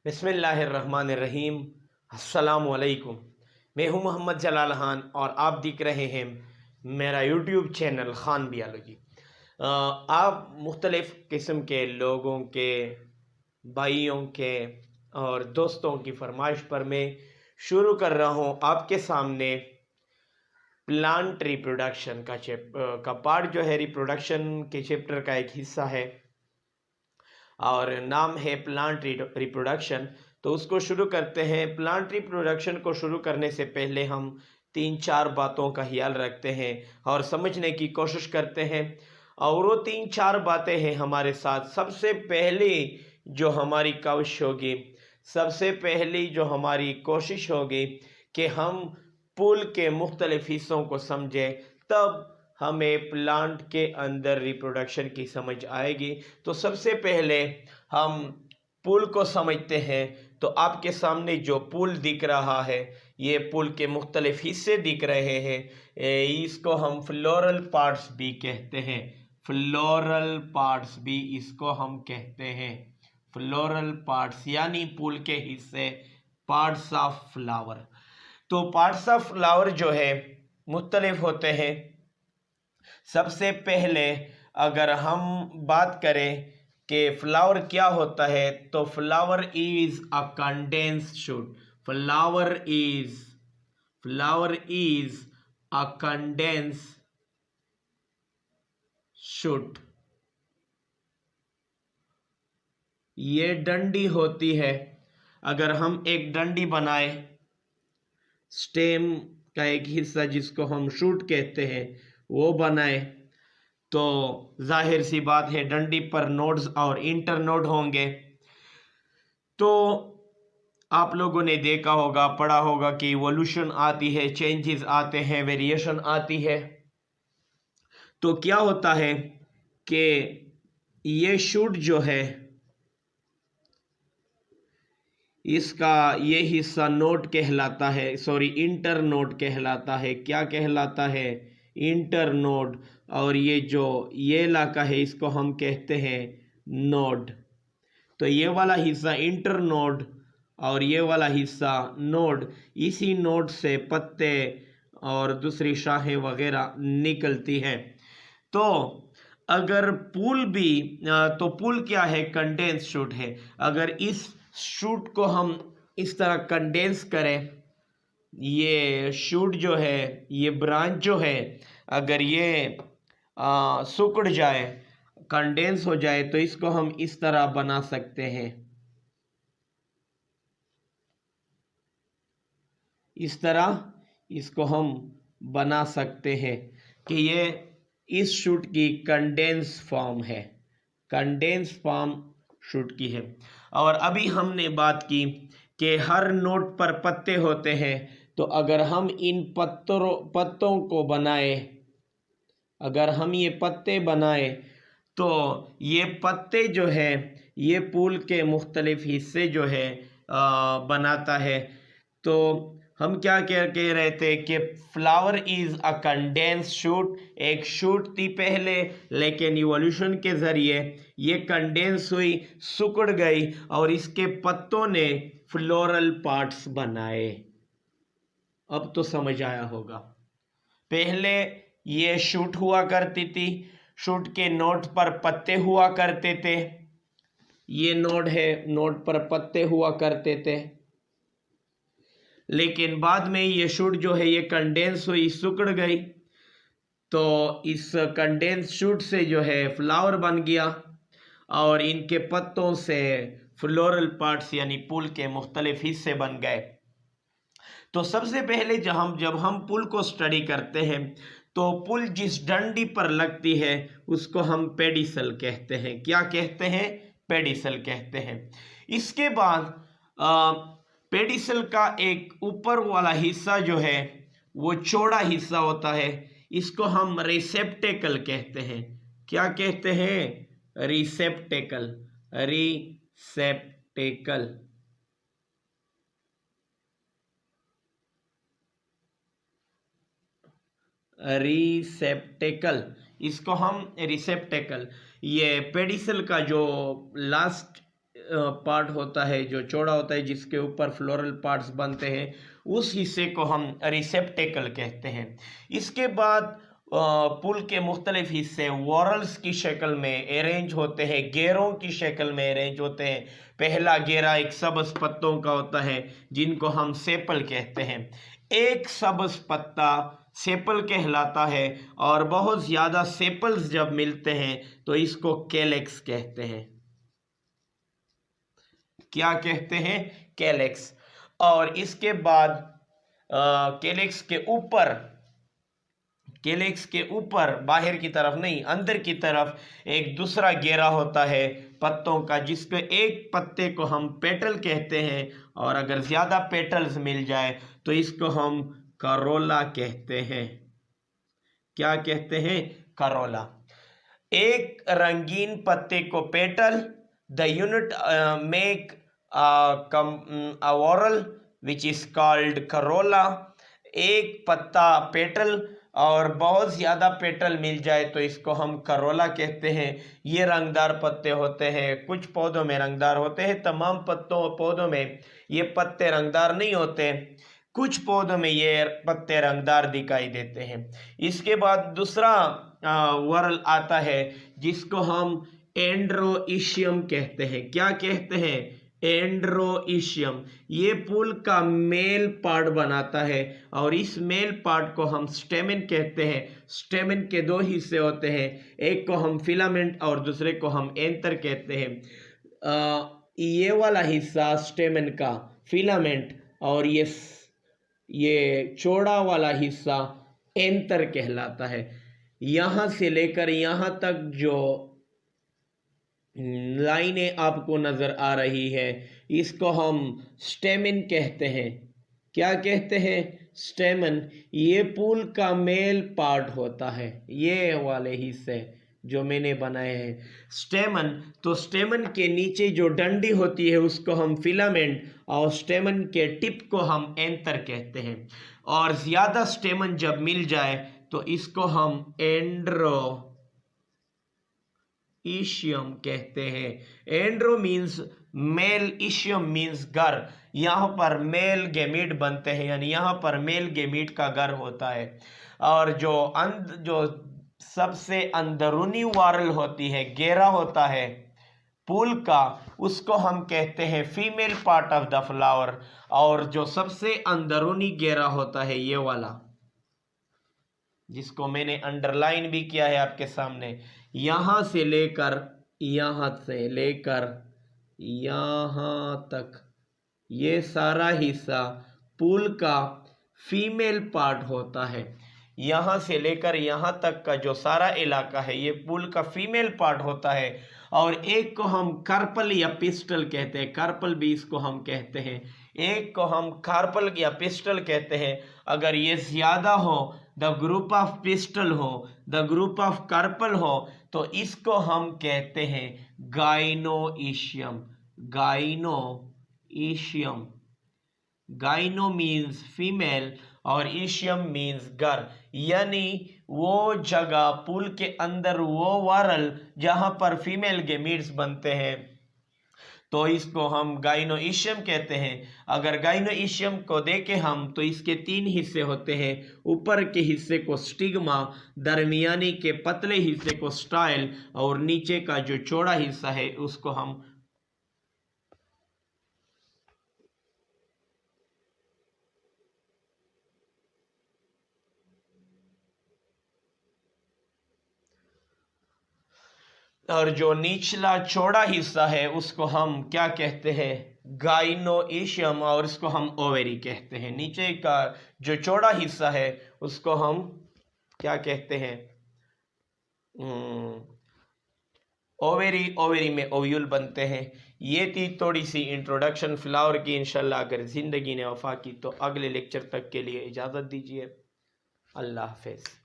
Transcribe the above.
बिस्मिल्लाहिर्रहमानिर्रहीम। अस्सलामुअलैकुम। मैं हूं मोहम्मद जलाल खान और आप देख रहे हैं मेरा यूट्यूब चैनल खान बियालॉजी। आप मुख्तलिफ़ किस्म के लोगों के, भाइयों के और दोस्तों की फरमाइश पर मैं शुरू कर रहा हूं आपके सामने प्लांट रिप्रोडक्शन का पार्ट जो है रिप्रोडक्शन के चैप्टर का एक हिस्सा है और नाम है प्लांट रिप्रोडक्शन। तो उसको शुरू करते हैं। प्लांट रिप्रोडक्शन को शुरू करने से पहले हम 3-4 बातों का ख्याल रखते हैं और समझने की कोशिश करते हैं, और वो 3-4 बातें हैं हमारे साथ। सबसे पहली जो हमारी काविश होगी, सबसे पहली जो हमारी कोशिश होगी कि हम पुल के मुख्तलिफ हिस्सों को समझें, तब हमें प्लांट के अंदर रिप्रोडक्शन की समझ आएगी। तो सबसे पहले हम पुल को समझते हैं। तो आपके सामने जो पुल दिख रहा है, ये पुल के मुख्तलिफ हिस्से दिख रहे हैं। इसको हम फ्लोरल पार्ट्स भी कहते हैं। फ्लोरल पार्ट्स भी इसको हम कहते हैं। फ्लोरल पार्ट्स यानी पुल के हिस्से, पार्ट्स ऑफ फ्लावर। तो पार्ट्स ऑफ फ्लावर जो है मुख्तलिफ होते हैं। सबसे पहले अगर हम बात करें कि फ्लावर क्या होता है, तो flower is a condense shoot. Flower is a condense shoot. ये डंडी होती है। अगर हम एक डंडी बनाए, स्टेम का एक हिस्सा जिसको हम शूट कहते हैं, वो बनाए, तो जाहिर सी बात है डंडी पर नोड्स और इंटर नोड होंगे। तो आप लोगों ने देखा होगा, पढ़ा होगा कि इवोल्यूशन आती है, चेंजेस आते हैं, वेरिएशन आती है। तो क्या होता है कि ये शूट जो है, इसका ये हिस्सा नोड कहलाता है, सॉरी इंटर नोड कहलाता है। क्या कहलाता है? Inter node. और ये जो ये इलाका है, इसको हम कहते हैं नोड। तो ये वाला हिस्सा इंटर नोड और ये वाला हिस्सा नोड। इसी नोड से पत्ते और दूसरी शाखें वगैरह निकलती हैं। तो अगर पुल भी, तो पुल क्या है? कंडेंस शूट है। अगर इस शूट को हम इस तरह कंडेंस करें, ये शूट जो है, ये ब्रांच जो है, अगर ये सिकुड़ जाए, कंडेंस हो जाए, तो इसको हम इस तरह बना सकते हैं। इस तरह इसको हम बना सकते हैं कि ये इस शूट की कंडेंस फॉर्म है, कंडेंस फॉर्म शूट की है। और अभी हमने बात की कि हर नोड पर पत्ते होते हैं। तो अगर हम इन पत्तों को बनाए, अगर हम ये पत्ते बनाए, तो ये पत्ते जो है, ये पुल के मुख्तलिफ हिस्से जो है बनाता है। तो हम क्या कह रहे थे कि flower is a condense shoot. एक शूट थी पहले, लेकिन इवोल्यूशन के ज़रिए ये कंडेंस हुई, सिकुड़ गई और इसके पत्तों ने फ्लोरल पार्ट्स बनाए। अब तो समझ आया होगा। पहले ये शूट हुआ करती थी, शूट के नोड पर पत्ते हुआ करते थे। ये नोड है, नोड पर पत्ते हुआ करते थे। लेकिन बाद में ये शूट जो है, ये कंडेंस हुई, सिकुड़ गई। तो इस कंडेंस शूट से जो है फ्लावर बन गया और इनके पत्तों से फ्लोरल पार्ट्स यानी पुल के मुख्तलिफ हिस्से बन गए। तो सबसे पहले जब हम पुल को स्टडी करते हैं, तो पुल जिस डंडी पर लगती है उसको हम पेडिसल कहते हैं। क्या कहते हैं? पेडिसल कहते हैं। इसके बाद पेडिसल का एक ऊपर वाला हिस्सा जो है, वो चौड़ा हिस्सा होता है, इसको हम रिसेप्टेकल कहते हैं। क्या कहते हैं? रिसेप्टेकल। रिसेप्टेकल। रिसेप्टेकल, इसको हम रिसेप्टेकल, ये पेडिसल का जो लास्ट पार्ट होता है जो चौड़ा होता है, जिसके ऊपर फ्लोरल पार्ट्स बनते हैं, उस हिस्से को हम रिसेप्टेकल कहते हैं। इसके बाद पुल के मुख्तलिफ हिस्से वॉरल्स की शक्ल में अरेंज होते हैं, गेरों की शक्ल में अरेंज होते हैं। पहला गेरा एक सबज पत्तों का होता है जिनको हम सेपल कहते हैं। एक सबज पत्ता सेपल कहलाता है, और बहुत ज़्यादा सेपल्स जब मिलते हैं तो इसको कैलेक्स कहते हैं। क्या कहते हैं? कैलेक्स। और इसके बाद कैलेक्स के ऊपर बाहर की तरफ नहीं, अंदर की तरफ एक दूसरा घेरा होता है पत्तों का, जिसके एक पत्ते को हम पेटल कहते हैं, और अगर ज़्यादा पेटल्स मिल जाए तो इसको हम करोला कहते हैं। क्या कहते हैं? करोला। एक रंगीन पत्ते को petal, the unit make a whorl which is called corolla। एक पत्ता पेटल, और बहुत ज़्यादा पेटल मिल जाए तो इसको हम करोला कहते हैं। ये रंगदार पत्ते होते हैं, कुछ पौधों में रंगदार होते हैं, तमाम पौधों में ये पत्ते रंगदार नहीं होते, कुछ पौधों में ये पत्ते रंगदार दिखाई देते हैं। इसके बाद दूसरा वर्ल आता है जिसको हम एंड्रोइशियम कहते हैं। क्या कहते हैं? एंड्रोइशियम। ये फूल का मेल पार्ट बनाता है, और इस मेल पार्ट को हम स्टेमेन कहते हैं। स्टेमेन के दो हिस्से होते हैं, एक को हम फिलामेंट और दूसरे को हम एंथर कहते हैं। ये वाला हिस्सा स्टेमेन का फिलामेंट, और ये चौड़ा वाला हिस्सा एंथर कहलाता है। यहाँ से लेकर यहाँ तक जो लाइनें आपको नजर आ रही है, इसको हम स्टेमन कहते हैं। क्या कहते हैं? स्टेमन। ये फूल का मेल पार्ट होता है, ये वाले हिस्से जो मैंने बनाए हैं स्टेमन। तो स्टेमन के नीचे जो डंडी होती है उसको हम फिलामेंट, और स्टेमन के टिप को हम एंथर कहते हैं। और ज़्यादा स्टेमन जब मिल जाए तो इसको हम एंड्रोइशियम कहते हैं। Andro means male, ecium means घर। यहाँ पर मेल गेमीट बनते हैं, यानी यहाँ पर मेल गेमीट का घर होता है। और जो सबसे अंदरूनी वारल होती है, घेरा होता है फूल का, उसको हम कहते हैं female part of the flower. और जो सबसे अंदरूनी घेरा होता है ये वाला, जिसको मैंने अंडरलाइन भी किया है आपके सामने, यहाँ से लेकर यहाँ तक ये सारा हिस्सा फूल का फीमेल पार्ट होता है। यहाँ से लेकर यहाँ तक का जो सारा इलाका है ये फूल का फीमेल पार्ट होता है। और एक को हम कार्पल या पिस्टल कहते हैं, कार्पल भी इसको हम कहते हैं। एक को हम कार्पल या पिस्टल कहते हैं। अगर ये ज़्यादा हो, द ग्रुप ऑफ पिस्टल हो, द ग्रुप ऑफ कार्पल हो, तो इसको हम कहते हैं गाइनोइशियम। गाइनोइशियम। गाइनो मीन्स फीमेल और इशियम मीन्स घर, यानी वो जगह पुल के अंदर वो वारल जहाँ पर फीमेल गेमीट्स बनते हैं, तो इसको हम गाइनोइशियम कहते हैं। अगर गाइनोइशियम को देखें हम तो इसके 3 हिस्से होते हैं। ऊपर के हिस्से को स्टिग्मा, दरमियानी के पतले हिस्से को स्टाइल, और नीचे का जो चौड़ा हिस्सा है उसको हम और जो निचला चौड़ा हिस्सा है उसको हम क्या कहते हैं? गाइनोइशियम, और इसको हम ओवेरी कहते हैं। नीचे का जो चौड़ा हिस्सा है उसको हम क्या कहते हैं? ओवेरी। ओवेरी में ओव्यूल बनते हैं। ये थी थोड़ी सी इंट्रोडक्शन फ्लावर की। इंशाल्लाह अगर ज़िंदगी ने वफा की तो अगले लेक्चर तक के लिए इजाज़त दीजिए। अल्लाह हाफ़िज़।